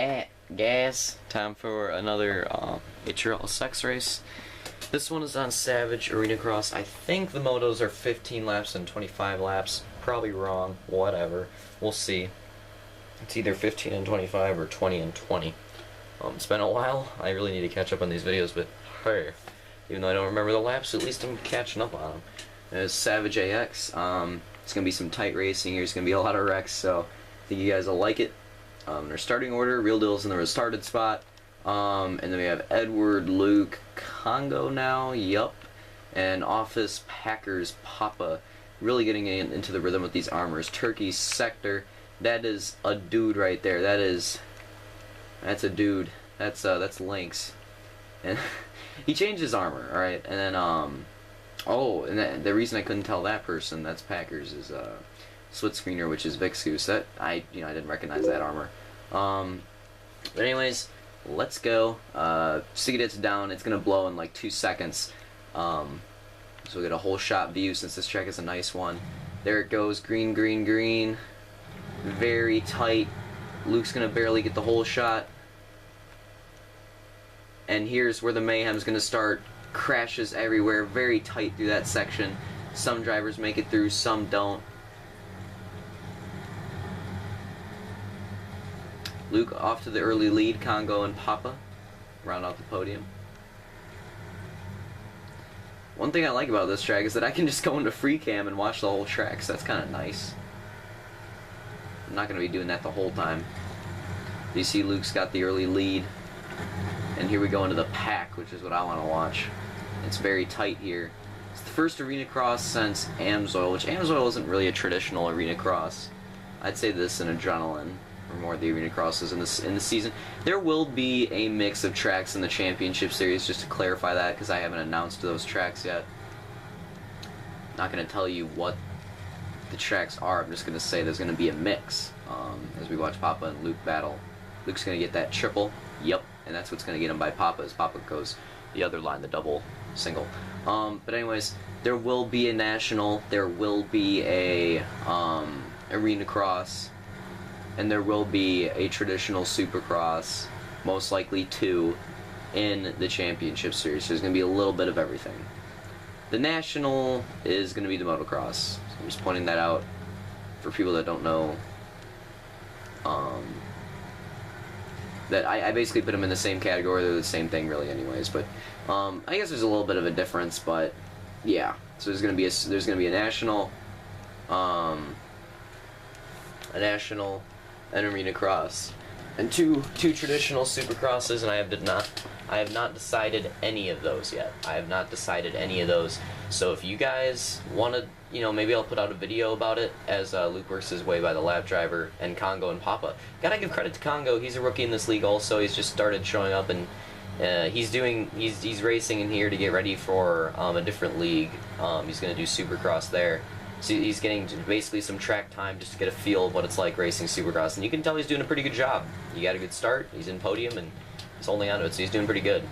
at gas. Time for another HRL sex race. This one is on Savage Arena Cross. I think the motos are 15 laps and 25 laps. Probably wrong. Whatever. We'll see. It's either 15 and 25 or 20 and 20. It's been a while. I really need to catch up on these videos, but hey, even though I don't remember the laps, at least I'm catching up on them. It's Savage AX. It's going to be some tight racing here. It's going to be a lot of wrecks, so I think you guys will like it. Their starting order, Real Deal's in the restarted spot. And then we have Edward, Luke, Congo now, yup. And Office, Packers, Papa. Really getting into the rhythm with these armors. Turkey, Sector. That is a dude right there. That's a dude. That's Lynx. And he changed his armor, alright? And then, oh, and the reason I couldn't tell that person, that's Packers, is, Split Screener, which is Vixgoose. That, I didn't recognize that armor. But anyways, let's go. Sigadit's down. It's gonna blow in like 2 seconds. So we'll get a whole shot view since this track is a nice one. There it goes. Green, green, green. Very tight. Luke's gonna barely get the whole shot. And here's where the mayhem's gonna start. Crashes everywhere. Very tight through that section. Some drivers make it through, some don't. Luke off to the early lead. Congo and Papa round out the podium. One thing I like about this track is that I can just go into free cam and watch the whole track, so that's kind of nice. I'm not going to be doing that the whole time. You see Luke's got the early lead. And here we go into the pack, which is what I want to watch. It's very tight here. It's the first arena cross since Amsoil, which Amsoil isn't really a traditional arena cross. I'd say this and Adrenaline or more of the arena crosses in the season. There will be a mix of tracks in the championship series, just to clarify that, because I haven't announced those tracks yet. Not going to tell you what the tracks are. I'm just going to say there's going to be a mix as we watch Papa and Luke battle. Luke's going to get that triple. Yep, and that's what's going to get him by Papa, as Papa goes the other line, the double single. But anyways, there will be a national, there will be a arena cross, and there will be a traditional supercross, most likely 2, in the championship series. So there's going to be a little bit of everything. The national is going to be the motocross. So I'm just pointing that out for people that don't know. That I basically put them in the same category. They're the same thing, really, anyways. But I guess there's a little bit of a difference. But yeah, so there's going to be a national, an arena cross, and two traditional supercrosses, and I have not decided any of those yet. I have not decided any of those. So if you guys want to, maybe I'll put out a video about it as Luke works his way by the lap driver and Congo and Papa. Gotta give credit to Congo. He's a rookie in this league also. He's just started showing up, and he's racing in here to get ready for a different league. He's gonna do Supercross there. So he's getting basically some track time just to get a feel of what it's like racing Supercross, and you can tell he's doing a pretty good job. He got a good start. He's in podium, and he's holding on to it, so he's doing pretty good.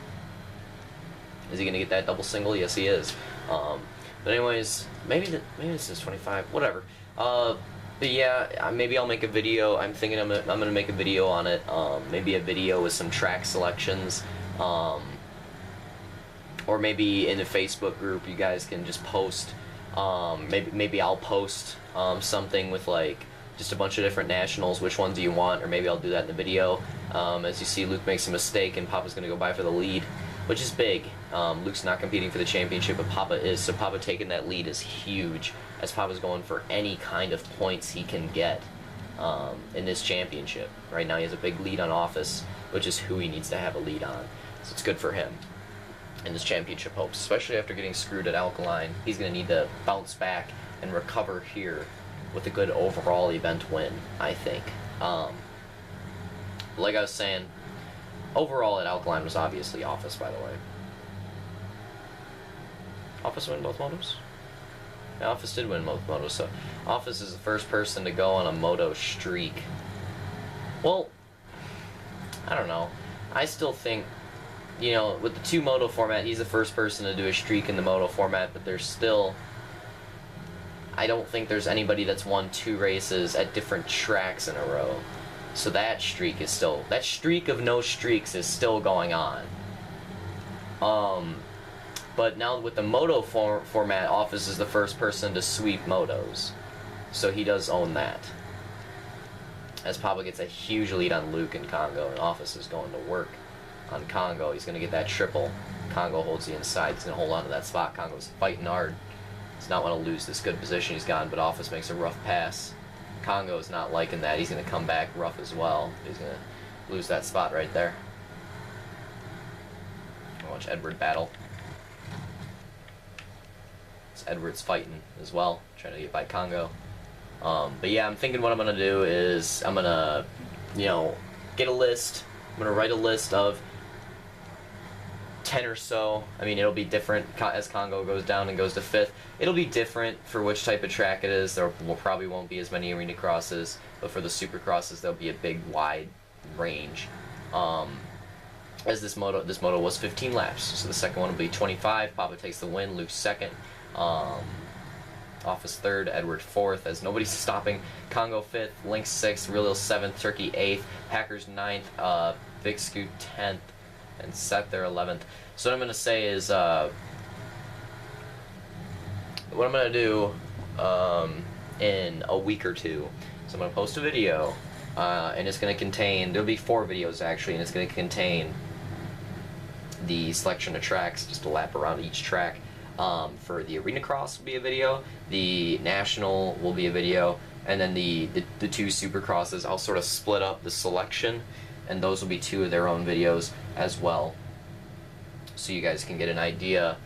Is he gonna get that double single? Yes, he is. But anyways, maybe this is 25. Whatever. But yeah, maybe I'll make a video. I'm thinking I'm gonna make a video on it. Maybe a video with some track selections. Or maybe in the Facebook group, you guys can just post. Maybe I'll post something with like just a bunch of different nationals. Which one do you want? Or maybe I'll do that in the video. As you see, Luke makes a mistake, and Papa's gonna go by for the lead, which is big. Luke's not competing for the championship, but Papa is. So Papa taking that lead is huge, as Papa's going for any kind of points he can get in this championship. Right now he has a big lead on Office, which is who he needs to have a lead on. So it's good for him in this championship hopes, especially after getting screwed at Alkaline. He's going to need to bounce back and recover here with a good overall event win, I think. Like I was saying, overall at Alkaline was obviously Office, by the way. Office win both motos? Yeah, Office did win both motos, so Office is the first person to go on a moto streak. Well, I don't know. I still think, with the 2 moto format, he's the first person to do a streak in the moto format, but there's still, I don't think there's anybody that's won 2 races at different tracks in a row. So that streak of no streaks is still going on. But now with the Moto format, Office is the first person to sweep Motos. So he does own that. As Papa gets a huge lead on Luke and Congo, and Office is going to work on Congo. He's going to get that triple. Congo holds the inside. He's going to hold on to that spot. Congo's fighting hard. Does not want to lose this good position he's gotten, but Office makes a rough pass. Congo's not liking that. He's going to come back rough as well. He's going to lose that spot right there. Watch Edward battle. Edward's fighting as well, trying to get by Congo. But yeah, I'm thinking what I'm going to do is I'm going to, get a list. I'm going to write a list of 10 or so. I mean, it'll be different as Congo goes down and goes to 5th. It'll be different for which type of track it is. There probably won't be as many arena crosses, but for the supercrosses, there'll be a big, wide range. As this moto was 15 laps, so the second one will be 25. Papa takes the win. Luke second. Office third, Edward fourth, as nobody's stopping. Congo fifth, Link sixth, Real 7th, Turkey 8th, Hackers 9th, Big Scoot 10th, and Seth their 11th. So what I'm going to say is, what I'm going to do in a week or two, so I'm going to post a video, and it's going to contain, there'll be 4 videos actually, and it's going to contain the selection of tracks, just a lap around each track. For the Arena Cross will be a video, the National will be a video, and then the 2 Supercrosses, I'll sort of split up the selection, and those will be 2 of their own videos as well. So you guys can get an idea,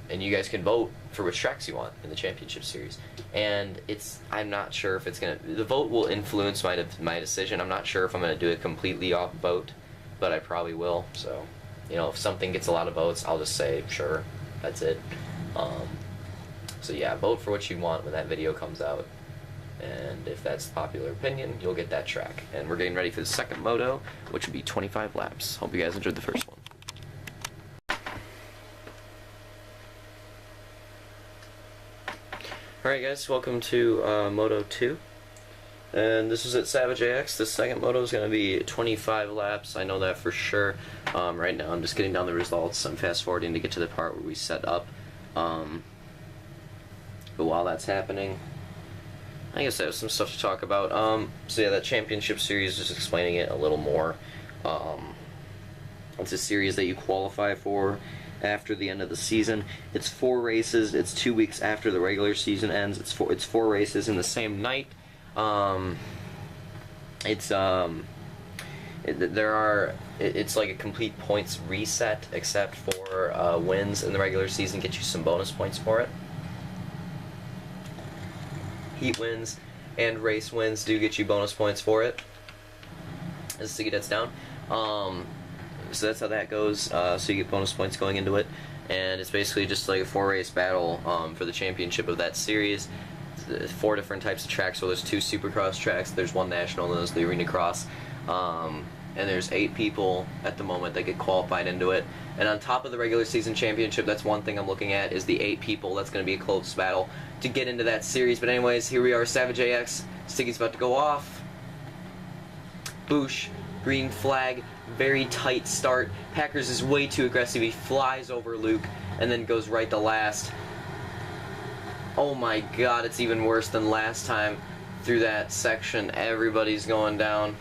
and you guys can vote for which tracks you want in the Championship Series. And I'm not sure if it's the vote will influence my decision. I'm not sure if I'm gonna do it completely off vote, but I probably will. So, if something gets a lot of votes, I'll just say sure. That's it. So yeah, vote for what you want when that video comes out. And if that's the popular opinion, you'll get that track. And we're getting ready for the second moto, which will be 25 laps. Hope you guys enjoyed the first one. Alright guys, welcome to Moto 2. And this is at Savage AX. The second moto is going to be 25 laps. I know that for sure. Right now I'm just getting down the results. I'm fast forwarding to get to the part where we set up. But while that's happening, I guess I have some stuff to talk about. So yeah, that Championship Series, just explaining it a little more. It's a series that you qualify for after the end of the season. It's 4 races. It's 2 weeks after the regular season ends. It's 4 races in the same night. It's like a complete points reset, except for wins in the regular season get you some bonus points for it. Heat wins and race wins do get you bonus points for it. As Siggy That's down. So that's how that goes. So you get bonus points going into it, and it's basically just like a 4-race battle for the championship of that series. 4 different types of tracks. So there's 2 Supercross tracks, there's 1 National, and there's the Arena Cross. And there's 8 people at the moment that get qualified into it. And on top of the regular season championship, that's one thing I'm looking at, is the 8 people. That's going to be a close battle to get into that series. But anyways, here we are, Savage AX. Stiggy's about to go off. Boosh, green flag, very tight start. Packers is way too aggressive. He flies over Luke and then goes right to last. Oh my god, it's even worse than last time through that section. Everybody's going down.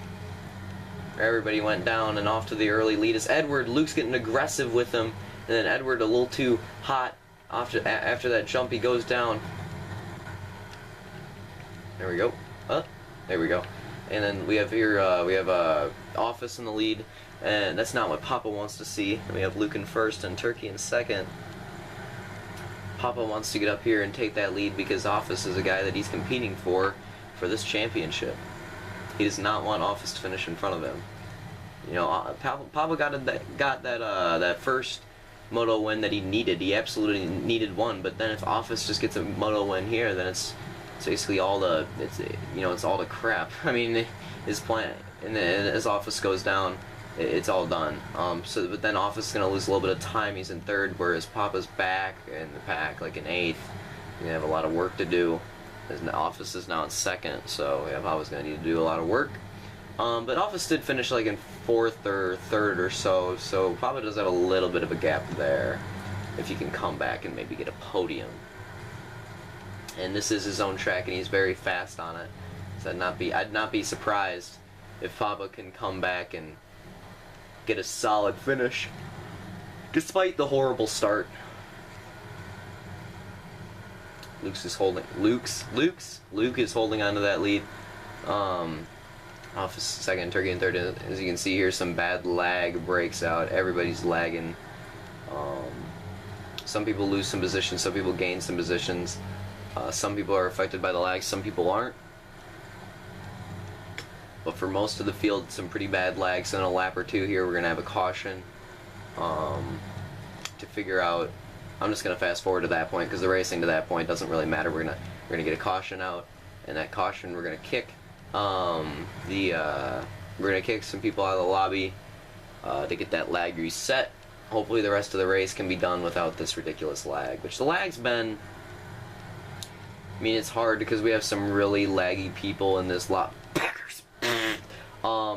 Everybody went down, and off to the early lead is Edward. Luke's getting aggressive with him, and then Edward a little too hot after that jump. He goes down. There we go. There we go. And then we have here, Office in the lead, and that's not what Papa wants to see. And we have Luke in first and Turkey in second. Papa wants to get up here and take that lead because Office is a guy that he's competing for this championship. He does not want Office to finish in front of him. Papa got that first moto win that he needed. He absolutely needed one. But then if Office just gets a moto win here, then it's basically all the it's all the crap. I mean, his plan and as Office goes down, it's all done. But then Office is gonna lose a little bit of time. He's in third, whereas Papa's back in the pack, like in 8th. He's gonna have a lot of work to do. His Office is now in second, so yeah, Papa's gonna need to do a lot of work. But Office did finish like in 4th or 3rd or so Papa does have a little bit of a gap there, if he can come back and maybe get a podium. And this is his own track, and he's very fast on it. So I'd not be surprised if Papa can come back and get a solid finish, despite the horrible start. Luke is holding onto that lead. Office second, Turkey in third. As you can see here, some bad lag breaks out. Everybody's lagging. Some people lose some positions, some people gain some positions. Some people are affected by the lag, some people aren't. But for most of the field, some pretty bad lags. In a lap or two here, we're going to have a caution to figure out. I'm just going to fast forward to that point because the racing to that point doesn't really matter. We're gonna get a caution out, and that caution we're going to kick. We're gonna kick some people out of the lobby to get that lag reset. Hopefully the rest of the race can be done without this ridiculous lag, which the lag's been, I mean, it's hard because we have some really laggy people in this lot. Packers.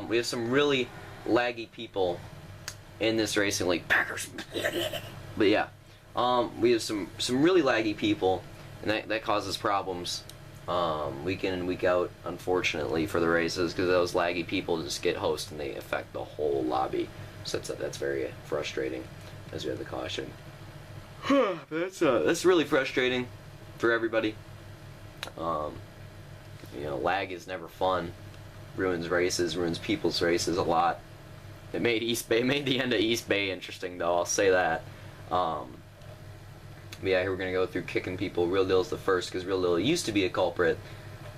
We have some really laggy people in this racing league. Packers. But yeah, we have some really laggy people, and that causes problems week in and week out, unfortunately, for the races, because those laggy people just get host and they affect the whole lobby. So that's very frustrating, as we have the caution. That's really frustrating for everybody. You know, lag is never fun. Ruins races, ruins people's races a lot. It made the end of East Bay interesting, though, I'll say that. But yeah, here we're gonna go through kicking people. Real Deal's the first, because Real Deal used to be a culprit.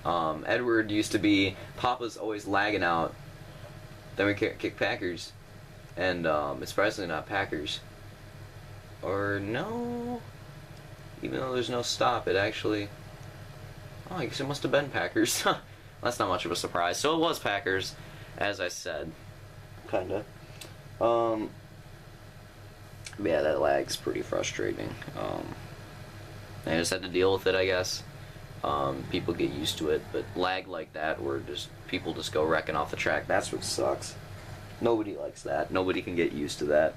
Edward used to be, Papa's always lagging out. Then we kick Packers. And it's surprisingly not Packers. Or no? Even though there's no stop, it actually... Oh, I guess it must have been Packers. That's not much of a surprise. So it was Packers, as I said. Kinda. Yeah, that lag's pretty frustrating. I just had to deal with it, I guess. People get used to it, but lag like that, where people just go wrecking off the track, that's what sucks. Nobody likes that. Nobody can get used to that.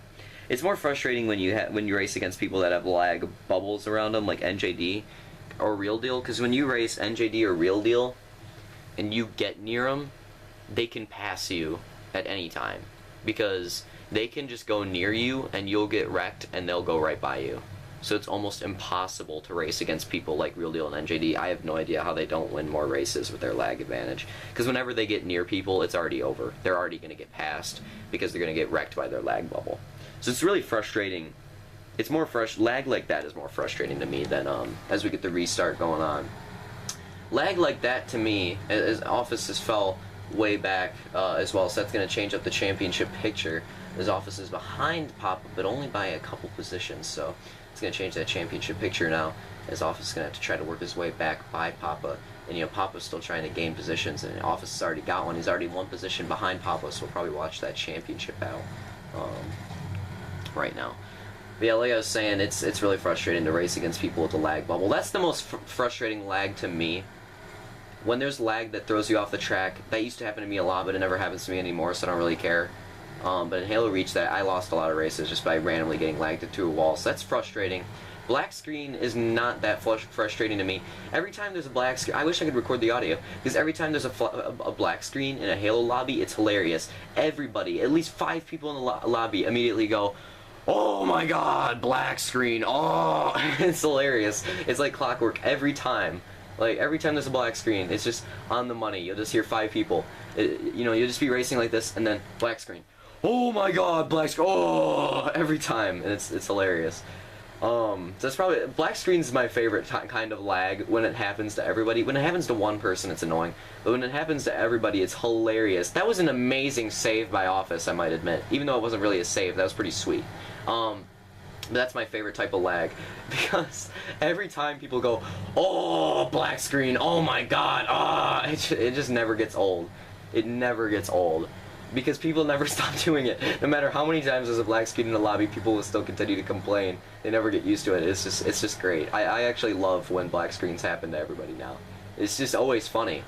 It's more frustrating when you race against people that have lag bubbles around them, like NJD or Real Deal, because when you race NJD or Real Deal and you get near them, they can pass you at any time, because they can just go near you and you'll get wrecked and they'll go right by you. So it's almost impossible to race against people like Real Deal and NJD. I have no idea how they don't win more races with their lag advantage, because whenever they get near people, it's already over. They're already going to get passed because they're going to get wrecked by their lag bubble. So it's really frustrating. It's more lag like that is more frustrating to me than as we get the restart going on. Lag like that, to me, as Office has fell way back as well, so that's going to change up the championship picture. His Office is behind Papa, but only by a couple positions, so it's going to change that championship picture now, as Office is going to have to try to work his way back by Papa. And, you know, Papa's still trying to gain positions, and Office has already got one. He's already one position behind Papa, so we'll probably watch that championship battle right now. But yeah, like I was saying, it's really frustrating to race against people with the lag bubble. That's the most frustrating lag to me. When there's lag that throws you off the track, that used to happen to me a lot, but it never happens to me anymore, so I don't really care. But in Halo Reach, I lost a lot of races just by randomly getting lagged into a wall, so that's frustrating. Black screen is not that frustrating to me. Every time there's a black screen, I wish I could record the audio, because every time there's a black screen in a Halo lobby, it's hilarious. Everybody, at least 5 people in the lobby, immediately go, "Oh my god, black screen, oh!" It's hilarious. It's like clockwork every time. Like, every time there's a black screen, it's just on the money. You'll just hear 5 people. You know, you'll just be racing like this, and then black screen. "Oh my god, black screen, oh!" Every time, and it's hilarious. So that's probably, black screen's my favorite kind of lag when it happens to everybody. When it happens to one person, it's annoying. But when it happens to everybody, it's hilarious. That was an amazing save by Office, I might admit. Even though it wasn't really a save, that was pretty sweet. But that's my favorite type of lag, because every time people go, "Oh, black screen, oh my god, ah," it just never gets old. It never gets old, because people never stop doing it. No matter how many times there's a black screen in the lobby, people will still continue to complain. They never get used to it. It's just great. I actually love when black screens happen to everybody now. It's just always funny.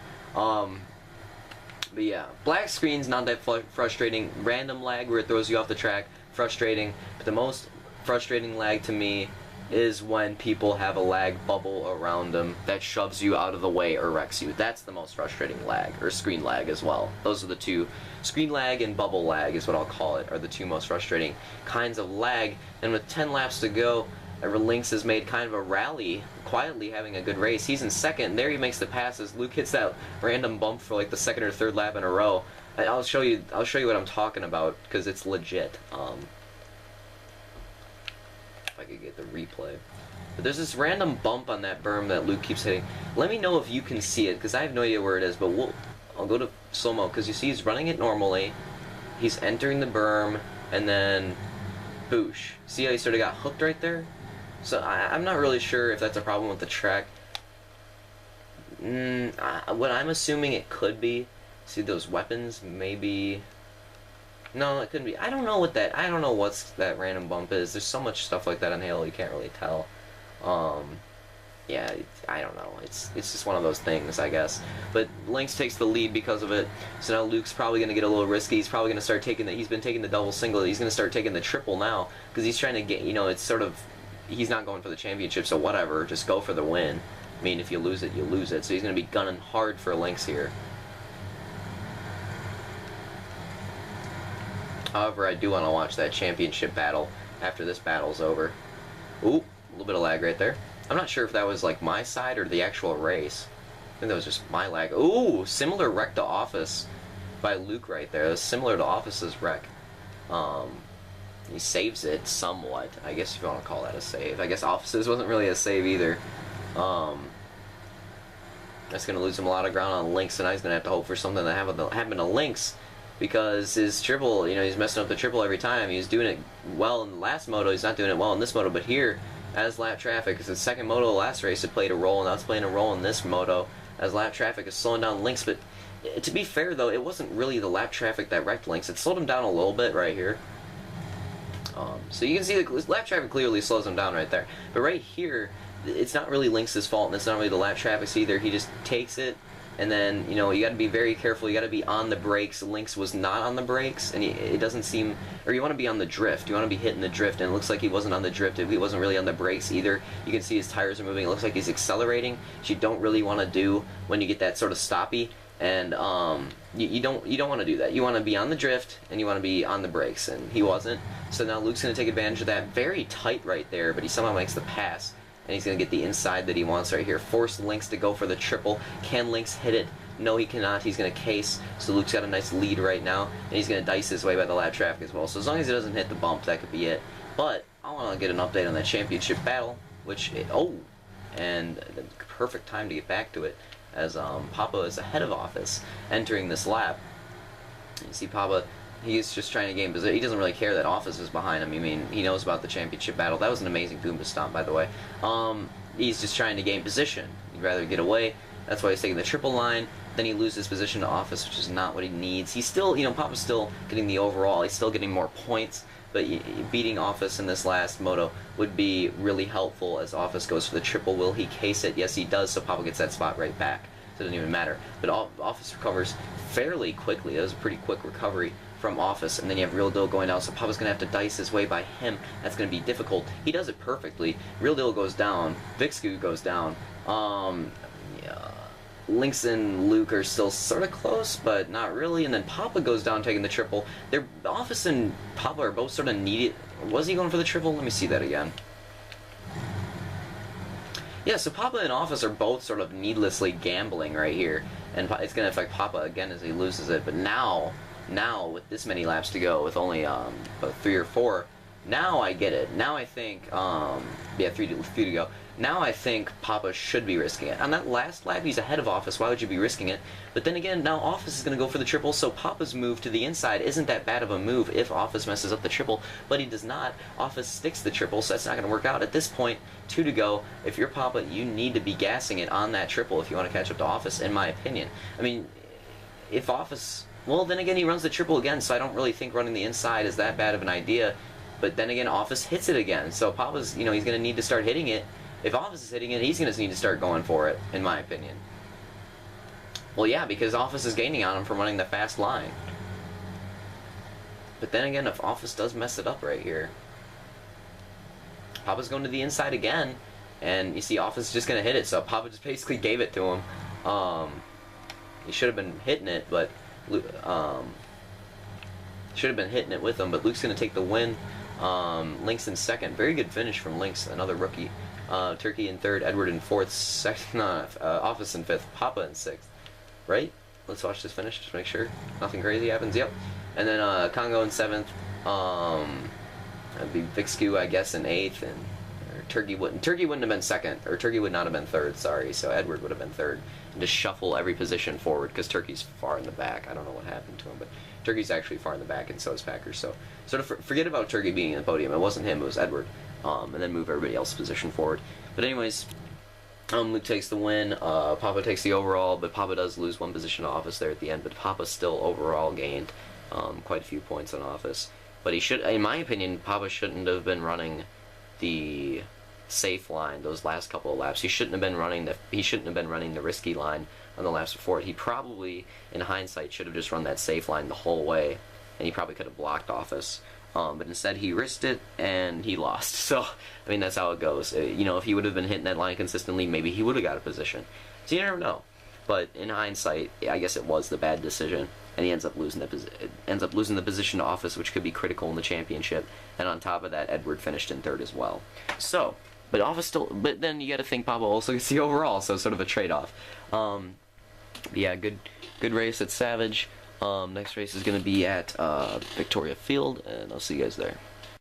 But yeah, black screen's not that frustrating. Random lag where it throws you off the track, frustrating. But the most frustrating lag to me is when people have a lag bubble around them that shoves you out of the way or wrecks you. That's the most frustrating lag, or screen lag as well. Those are the two. Screen lag and bubble lag is what I'll call it, are the two most frustrating kinds of lag. And with 10 laps to go, Lynx has made kind of a rally, quietly having a good race. He's in second, and there he makes the passes. Luke hits that random bump for like the second or third lap in a row. I'll show you what I'm talking about, because it's legit. If I could get the replay. But there's this random bump on that berm that Luke keeps hitting. Let me know if you can see it, because I have no idea where it is, but I'll go to slow-mo, because you see he's running it normally. He's entering the berm, and then boosh. See how he sort of got hooked right there? So I'm not really sure if that's a problem with the track. What I'm assuming it could be, see those weapons, maybe. No, it couldn't be. I don't know what that random bump is. There's so much stuff like that on Halo you can't really tell. Yeah, I don't know. It's just one of those things, I guess. But Lynx takes the lead because of it. So now Luke's probably gonna get a little risky. He's probably gonna start taking he's been taking the double single. He's gonna start taking the triple now because he's trying to get. It's sort of. He's not going for the championship, so whatever. Just go for the win. I mean, if you lose it, you lose it. So he's going to be gunning hard for Lynx here. However, I do want to watch that championship battle after this battle's over. Ooh, a little bit of lag right there. I'm not sure if that was like my side or the actual race. I think that was just my lag. Ooh, similar wreck to Office by Luke right there. That's similar to Office's wreck. He saves it somewhat. I guess if you want to call that a save. I guess Office's wasn't really a save either. That's going to lose him a lot of ground on Lynx, and now he's going to have to hope for something that happened to Lynx, because his triple, he's messing up the triple every time. He was doing it well in the last moto. He's not doing it well in this moto, but here, as lap traffic, because the second moto of the last race, it played a role, and now it's playing a role in this moto, as lap traffic is slowing down Lynx. But to be fair, though, it wasn't really the lap traffic that wrecked Lynx. It slowed him down a little bit right here. So you can see the lap traffic clearly slows him down right there. But right here, it's not really Lynx's fault, and it's not really the lap traffic's either. He just takes it, and then, you got to be very careful. You got to be on the brakes. Lynx was not on the brakes, and it doesn't seem... Or you want to be on the drift. You want to be hitting the drift, and it looks like he wasn't on the drift. He wasn't really on the brakes either. You can see his tires are moving. It looks like he's accelerating, which you don't really want to do when you get that sort of stoppy. And you don't want to do that. You want to be on the drift, and you want to be on the brakes, and he wasn't. So now Luke's going to take advantage of that. Very tight right there, but he somehow makes the pass, and he's going to get the inside that he wants right here. Force Lynx to go for the triple. Can Lynx hit it? No, he cannot. He's going to case. So Luke's got a nice lead right now, and he's going to dice his way by the lap traffic as well. So as long as he doesn't hit the bump, that could be it. But I want to get an update on that championship battle, and the perfect time to get back to it, as Papa is ahead of Office entering this lap. You see Papa, he's just trying to gain position. He doesn't really care that Office is behind him. I mean, he knows about the championship battle. That was an amazing Goomba stomp, by the way. He's just trying to gain position. He'd rather get away. That's why he's taking the triple line. Then he loses position to Office, which is not what he needs. He's still, Papa's still getting the overall. He's still getting more points. But beating Office in this last moto would be really helpful, as Office goes for the triple. Will he case it? Yes, he does, so Papa gets that spot right back. So it doesn't even matter. But Office recovers fairly quickly. That was a pretty quick recovery from Office. And then you have Real Deal going out, so Papa's going to have to dice his way by him. That's going to be difficult. He does it perfectly. Real Deal goes down. Vixgu goes down. Lynx and Luke are still sort of close, but not really. And then Papa goes down taking the triple. Office and Papa are both sort of needed. Was he going for the triple? Let me see that again. Yeah, so Papa and Office are both sort of needlessly gambling right here. And it's going to affect Papa again as he loses it. But now, with this many laps to go, with only about 3 or 4, now I get it. Now I think, yeah, 3 to go. Now I think Papa should be risking it. On that last lap, he's ahead of Office. Why would you be risking it? But then again, now Office is going to go for the triple, so Papa's move to the inside isn't that bad of a move if Office messes up the triple, but he does not. Office sticks the triple, so that's not going to work out. At this point, 2 to go. If you're Papa, you need to be gassing it on that triple if you want to catch up to Office, in my opinion. I mean, if Office... Well, then again, he runs the triple again, so I don't really think running the inside is that bad of an idea. But then again, Office hits it again, so Papa's, he's going to need to start hitting it. If Office is hitting it, he's going to need to start going for it, in my opinion. Well, yeah, because Office is gaining on him from running the fast line. But then again, if Office does mess it up right here, Papa's going to the inside again, and you see Office is just going to hit it, so Papa just basically gave it to him. He should have been hitting it, but should have been hitting it with him, but Luke's going to take the win. Lynx in second. Very good finish from Lynx, another rookie. Turkey in third, Edward in fourth, Office in fifth, Papa in sixth. Right? Let's watch this finish, just make sure nothing crazy happens. Yep. And then Congo in seventh. That'd be Vixcu, I guess, in eighth, and Turkey wouldn't have been second, or Turkey would not have been third. Sorry, so Edward would have been third. And just shuffle every position forward because Turkey's far in the back. I don't know what happened to him, but Turkey's actually far in the back, and so is Packers. So sort of forget about Turkey being in the podium. It wasn't him; it was Edward. And then move everybody else's position forward. But anyways, Luke takes the win. Papa takes the overall, but Papa does lose one position to Office there at the end. But Papa still overall gained quite a few points on Office. But he should, in my opinion, Papa shouldn't have been running the safe line those last couple of laps. He shouldn't have been running the risky line on the laps before it. He probably, in hindsight, should have just run that safe line the whole way, and he probably could have blocked Office. But instead, he risked it, and he lost. So, I mean, that's how it goes. You know, if he would have been hitting that line consistently, maybe he would have got a position. So you never know. But in hindsight, I guess it was the bad decision, and he ends up losing the position to Office, which could be critical in the championship. And on top of that, Edward finished in third as well. So, but Office still. But then you got to think Papa also gets the overall, so sort of a trade-off. Yeah, good race at Savage. Next race is going to be at Victoria Field, and I'll see you guys there.